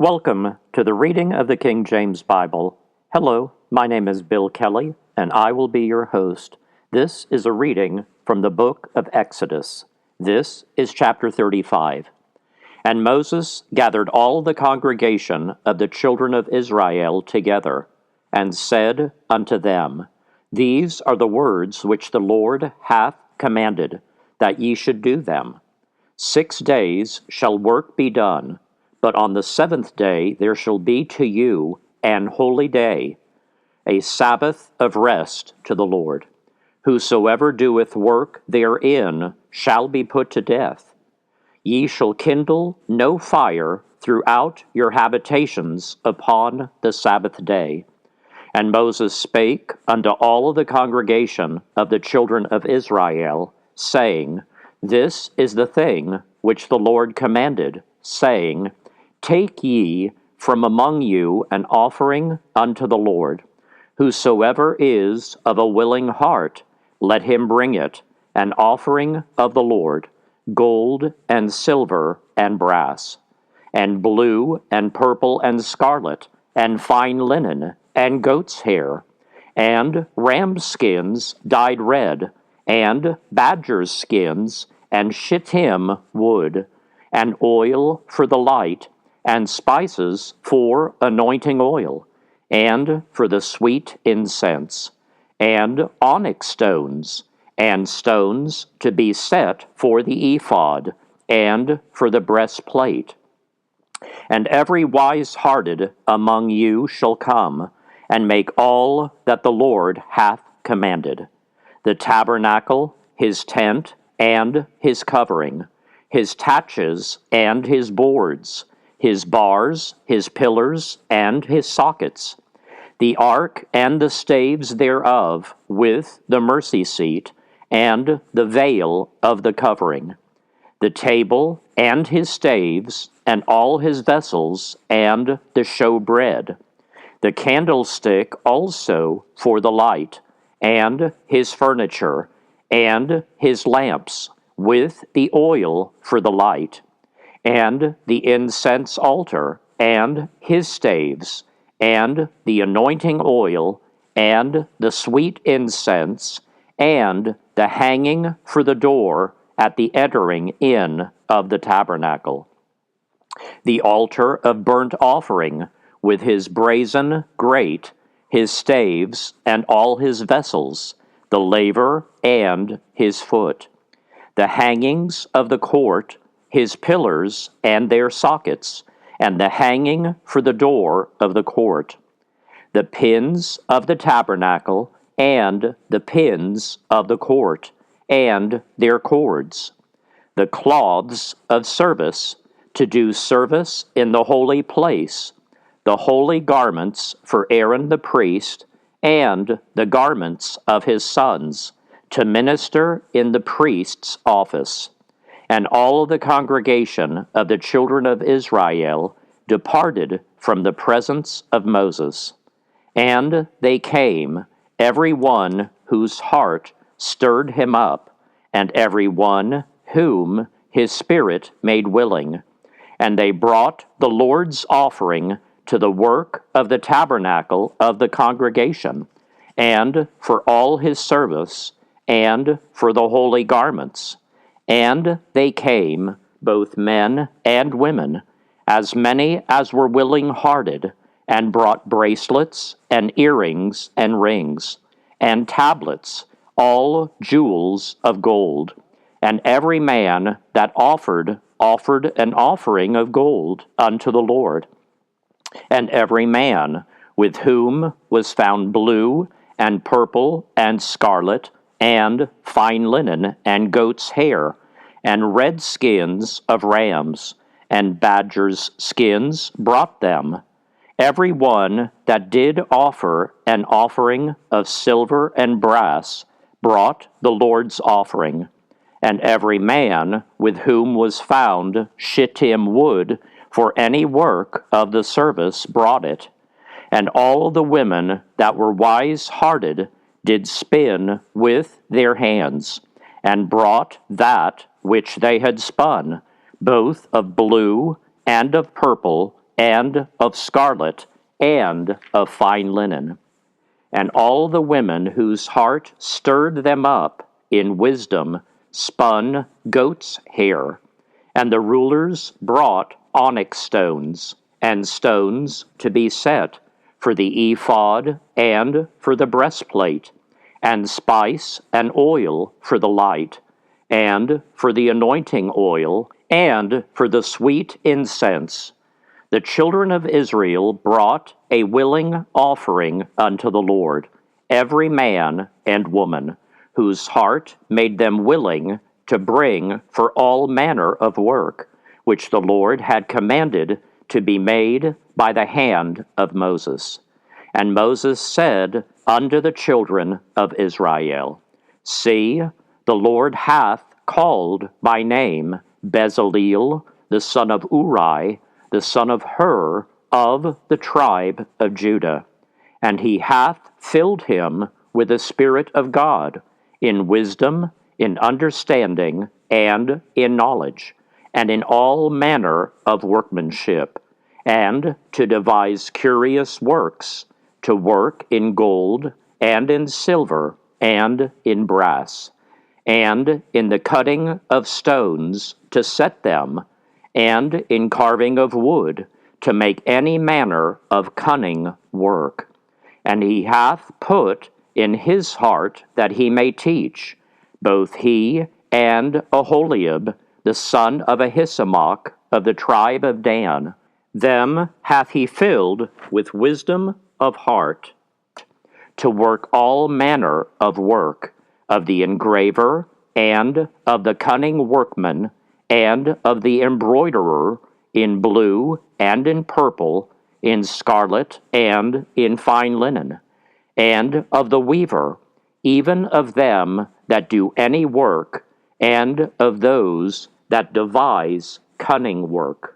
Welcome to the reading of the King James Bible. Hello, my name is Bill Kelley, and I will be your host. This is a reading from the book of Exodus. This is chapter 35. And Moses gathered all the congregation of the children of Israel together, and said unto them, These are the words which the Lord hath commanded, that ye should do them. 6 days shall work be done, but on the 7th day there shall be to you an holy day, a Sabbath of rest to the Lord. Whosoever doeth work therein shall be put to death. Ye shall kindle no fire throughout your habitations upon the Sabbath day. And Moses spake unto all of the congregation of the children of Israel, saying, This is the thing which the Lord commanded, saying, Take ye from among you an offering unto the Lord. Whosoever is of a willing heart, let him bring it, an offering of the Lord, gold and silver and brass, and blue and purple and scarlet, and fine linen, and goat's hair, and ram's skins dyed red, and badger's skins, and shittim wood, and oil for the light, and spices for anointing oil, and for the sweet incense, and onyx stones, and stones to be set for the ephod, and for the breastplate. And every wise-hearted among you shall come, and make all that the Lord hath commanded: the tabernacle, his tent, and his covering, his taches, and his boards, his bars, his pillars, and his sockets, the ark and the staves thereof, with the mercy seat, and the veil of the covering, the table, and his staves, and all his vessels, and the showbread, the candlestick also for the light, and his furniture, and his lamps, with the oil for the light, and the incense altar, and his staves, and the anointing oil, and the sweet incense, and the hanging for the door at the entering in of the tabernacle, the altar of burnt offering, with his brazen grate, his staves, and all his vessels, the laver and his foot, the hangings of the court, his pillars and their sockets, and the hanging for the door of the court, the pins of the tabernacle, and the pins of the court, and their cords, the cloths of service, to do service in the holy place, the holy garments for Aaron the priest, and the garments of his sons, to minister in the priest's office. And all the congregation of the children of Israel departed from the presence of Moses. And they came, every one whose heart stirred him up, and every one whom his spirit made willing. And they brought the Lord's offering to the work of the tabernacle of the congregation, and for all his service, and for the holy garments. And they came, both men and women, as many as were willing-hearted, and brought bracelets, and earrings, and rings, and tablets, all jewels of gold. And every man that offered an offering of gold unto the Lord. And every man with whom was found blue, and purple, and scarlet, and fine linen, and goat's hair, and red skins of rams, and badgers' skins brought them. Every one that did offer an offering of silver and brass brought the Lord's offering. And every man with whom was found shittim wood for any work of the service brought it. And all the women that were wise-hearted did spin with their hands, and brought that which they had spun, both of blue and of purple and of scarlet, and of fine linen. And all the women whose heart stirred them up in wisdom spun goat's hair, and the rulers brought onyx stones, and stones to be set for the ephod and for the breastplate, and spice and oil for the light, and for the anointing oil, and for the sweet incense. The children of Israel brought a willing offering unto the Lord, every man and woman, whose heart made them willing to bring for all manner of work, which the Lord had commanded to be made by the hand of Moses. And Moses said unto the children of Israel, See, the Lord hath called by name Bezaleel, the son of Uri, the son of Hur, of the tribe of Judah. And he hath filled him with the Spirit of God, in wisdom, in understanding, and in knowledge, and in all manner of workmanship, and to devise curious works, to work in gold, and in silver, and in brass, and in the cutting of stones to set them, and in carving of wood, to make any manner of cunning work. And he hath put in his heart that he may teach, both he and Aholiab, the son of Ahisamach of the tribe of Dan. Them hath he filled with wisdom of heart, to work all manner of work, of the engraver, and of the cunning workman, and of the embroiderer, in blue, and in purple, in scarlet, and in fine linen, and of the weaver, even of them that do any work, and of those that devise cunning work.